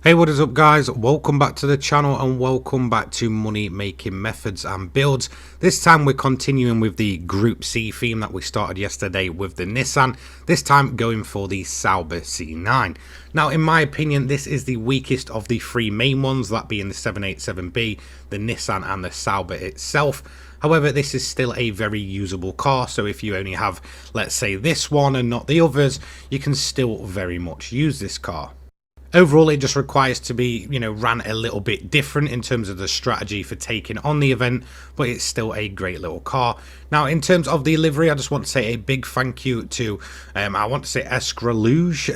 Hey, what is up guys? Welcome back to the channel and welcome back to money making methods and builds. This time we're continuing with the Group C theme that we started yesterday with the Nissan, this time going for the Sauber C9. Now in my opinion this is the weakest of the three main ones, that being the 787B, the Nissan and the Sauber itself. However, this is still a very usable car, so if you only have, let's say, this one and not the others, you can still very much use this car. Overall, it just requires to be, ran a little bit different in terms of the strategy for taking on the event, but it's still a great little car. Now, in terms of the livery, I just want to say a big thank you to, I want to say Escraluge.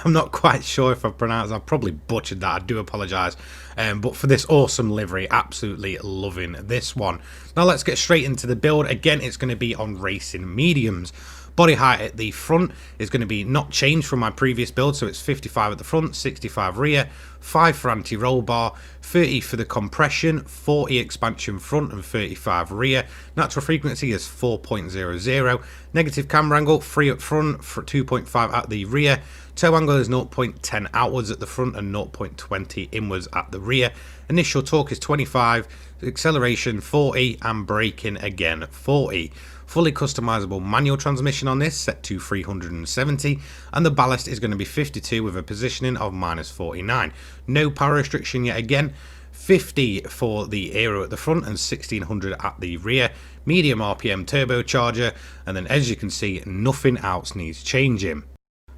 I'm not quite sure if I've pronounced, I've probably butchered that, I do apologise. But for this awesome livery, absolutely loving this one. Now, let's get straight into the build. Again, it's going to be on racing mediums. Body height at the front is going to be not changed from my previous build, so it's 55 at the front, 65 rear, 5 for anti-roll bar, 30 for the compression, 40 expansion front and 35 rear. Natural frequency is 4.00, negative camber angle 3 up front, for 2.5 at the rear, toe angle is 0.10 outwards at the front and 0.20 inwards at the rear. Initial torque is 25, acceleration 40 and braking again 40. Fully customizable manual transmission on this, set to 370, and the ballast is going to be 52 with a positioning of -49. No power restriction yet again. 50 for the aero at the front and 1600 at the rear. Medium RPM turbocharger, and then as you can see, nothing else needs changing.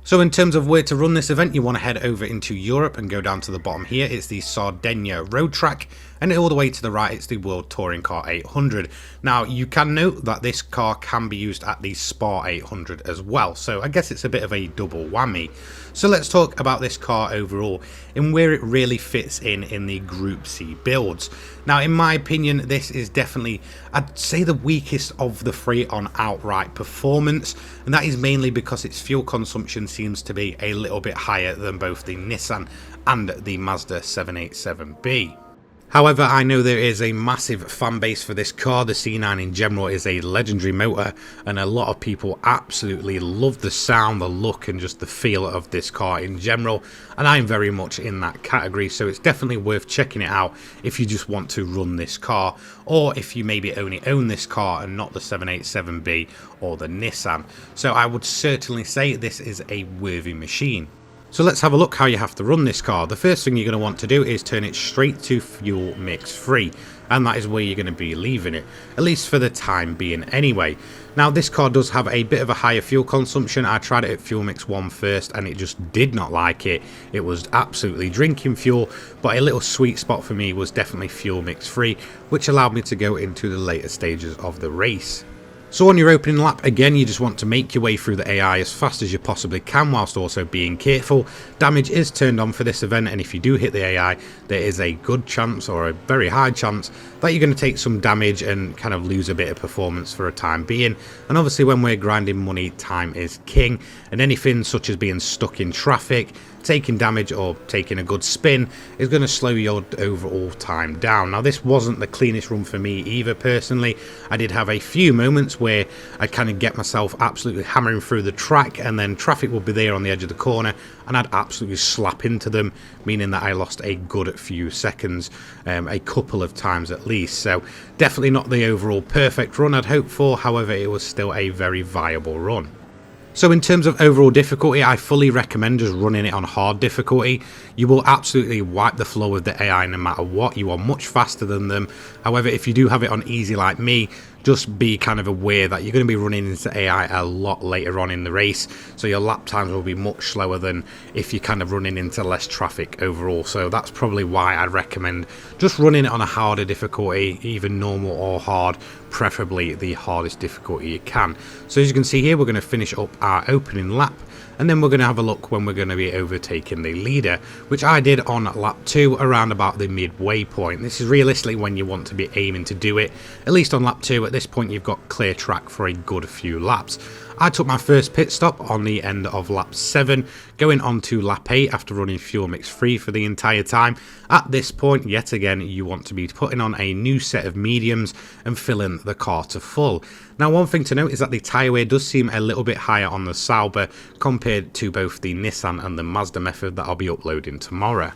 So in terms of where to run this event, you want to head over into Europe and go down to the bottom here. It's the Sardinia road track, and all the way to the right it's the World Touring Car 800. Now you can note that this car can be used at the Spa 800 as well, so I guess it's a bit of a double whammy. So let's talk about this car overall and where it really fits in the Group C builds. Now in my opinion this is definitely, I'd say, the weakest of the three on outright performance, and that is mainly because its fuel consumption seems to be a little bit higher than both the Nissan and the Mazda 787B. However, I know there is a massive fan base for this car. The C9 in general is a legendary motor, and a lot of people absolutely love the sound, the look and just the feel of this car in general, and I'm very much in that category, so it's definitely worth checking it out if you just want to run this car, or if you maybe only own this car and not the 787B or the Nissan. So I would certainly say this is a worthy machine. So let's have a look how you have to run this car. The first thing you're going to want to do is turn it straight to fuel mix free, and that is where you're going to be leaving it, at least for the time being anyway. Now this car does have a bit of a higher fuel consumption. I tried it at fuel mix 1 first and it just did not like it. It was absolutely drinking fuel, but a little sweet spot for me was definitely fuel mix free, which allowed me to go into the later stages of the race. So on your opening lap, again, you just want to make your way through the AI as fast as you possibly can, whilst also being careful. Damage is turned on for this event, and if you do hit the AI, there is a good chance, or a very high chance, that you're going to take some damage and kind of lose a bit of performance for a time being. And obviously when we're grinding money, time is king, and anything such as being stuck in traffic, taking damage or taking a good spin is going to slow your overall time down. Now this wasn't the cleanest run for me either personally. I did have a few moments where I'd kind of get myself absolutely hammering through the track, and then traffic would be there on the edge of the corner and I'd absolutely slap into them, meaning that I lost a good few seconds, a couple of times at least. So definitely not the overall perfect run I'd hoped for, however it was still a very viable run. So in terms of overall difficulty, I fully recommend just running it on hard difficulty. You will absolutely wipe the floor with the AI no matter what. You are much faster than them. However, if you do have it on easy like me, just be kind of aware that you're going to be running into AI a lot later on in the race, so your lap times will be much slower than if you're kind of running into less traffic overall. So that's probably why I recommend just running it on a harder difficulty, either normal or hard, preferably the hardest difficulty you can. So as you can see here, we're going to finish up our opening lap, and then we're going to have a look when we're going to be overtaking the leader, which I did on lap 2 around about the midway point. This is realistically when you want to be aiming to do it, at least on lap 2. At this point you've got clear track for a good few laps. I took my first pit stop on the end of lap 7, going on to lap 8 after running fuel mix free for the entire time. At this point, yet again, you want to be putting on a new set of mediums and filling the car to full. Now, one thing to note is that the tyre wear does seem a little bit higher on the Sauber compared to both the Nissan and the Mazda method that I'll be uploading tomorrow.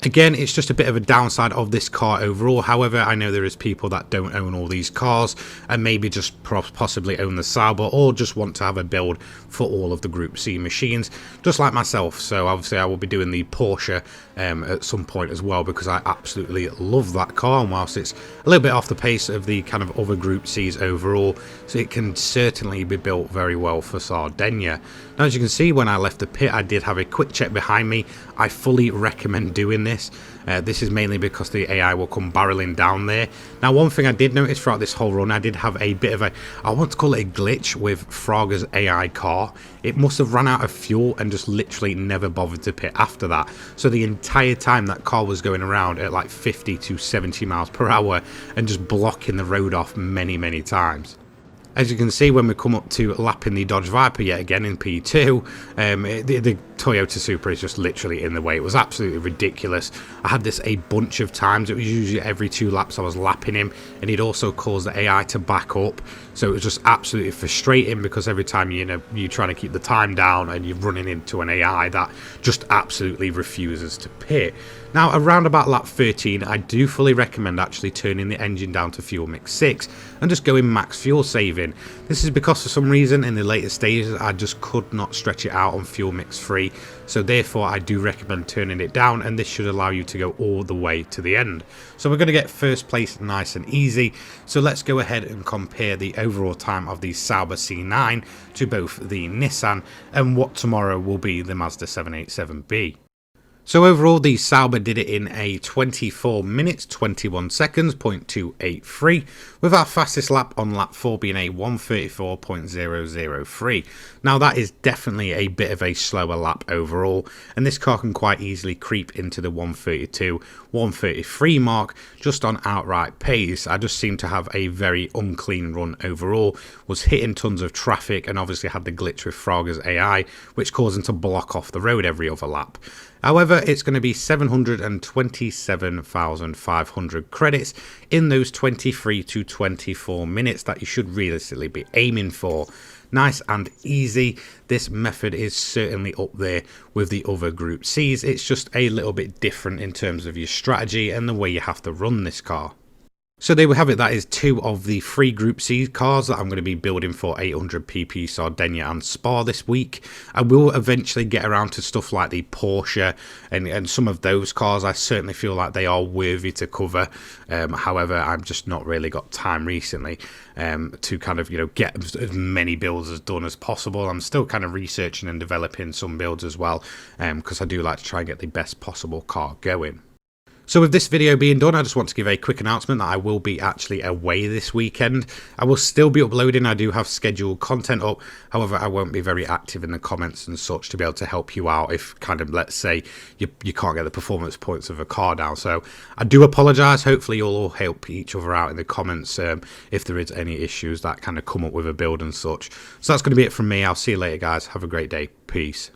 Again, it's just a bit of a downside of this car overall. However, I know there is people that don't own all these cars and maybe just possibly own the Sauber or just want to have a build for all of the Group C machines, just like myself. So obviously I will be doing the Porsche at some point as well, because I absolutely love that car, and whilst it's a little bit off the pace of the kind of other Group Cs overall, so it can certainly be built very well for Sardinia. Now, as you can see, when I left the pit, I did have a quick check behind me. I fully recommend doing this. This is mainly because the AI will come barreling down there. Now, one thing I did notice throughout this whole run, I did have a bit of a, I want to call it a glitch with Fraga's AI car. It must have run out of fuel and just literally never bothered to pit after that. So the entire time that car was going around at like 50 to 70 miles per hour and just blocking the road off many times. As you can see, when we come up to lapping the Dodge Viper yet again in P2, the Toyota Supra is just literally in the way. It was absolutely ridiculous. I had this a bunch of times. It was usually every 2 laps I was lapping him, and he'd also cause the AI to back up. So it was just absolutely frustrating, because every time you're trying to keep the time down and you're running into an AI that just absolutely refuses to pit. Now, around about lap 13, I do fully recommend actually turning the engine down to fuel mix 6 and just going max fuel saving. This is because for some reason in the later stages I just could not stretch it out on fuel mix 3, so therefore I do recommend turning it down, and this should allow you to go all the way to the end. So we're going to get first place nice and easy, so let's go ahead and compare the overall time of the Sauber C9 to both the Nissan and what tomorrow will be the Mazda 787B. So overall, the Sauber did it in a 24 minutes, 21 seconds, 0.283, with our fastest lap on lap 4 being a 134.003. Now that is definitely a bit of a slower lap overall, and this car can quite easily creep into the 132, 133 mark just on outright pace. I just seem to have a very unclean run overall, was hitting tons of traffic, and obviously had the glitch with Fraga's AI, which caused him to block off the road every other lap. However, it's going to be 727,500 credits in those 23 to 24 minutes that you should realistically be aiming for. Nice and easy. This method is certainly up there with the other Group Cs. It's just a little bit different in terms of your strategy and the way you have to run this car. So there we have it. That is 2 of the 3 Group C cars that I'm going to be building for 800 pp Sardinia and Spa this week. I will eventually get around to stuff like the Porsche and some of those cars. I certainly feel like they are worthy to cover. However, I've just not really got time recently to kind of, get as many builds as done as possible. I'm still kind of researching and developing some builds as well, because I do like to try and get the best possible car going. So with this video being done, I just want to give a quick announcement that I will be actually away this weekend. I will still be uploading. I do have scheduled content up. However, I won't be very active in the comments and such to be able to help you out if kind of, let's say, you can't get the performance points of a car down. So I do apologise. Hopefully you'll all help each other out in the comments if there is any issues that kind of come up with a build and such. So that's going to be it from me. I'll see you later, guys. Have a great day. Peace.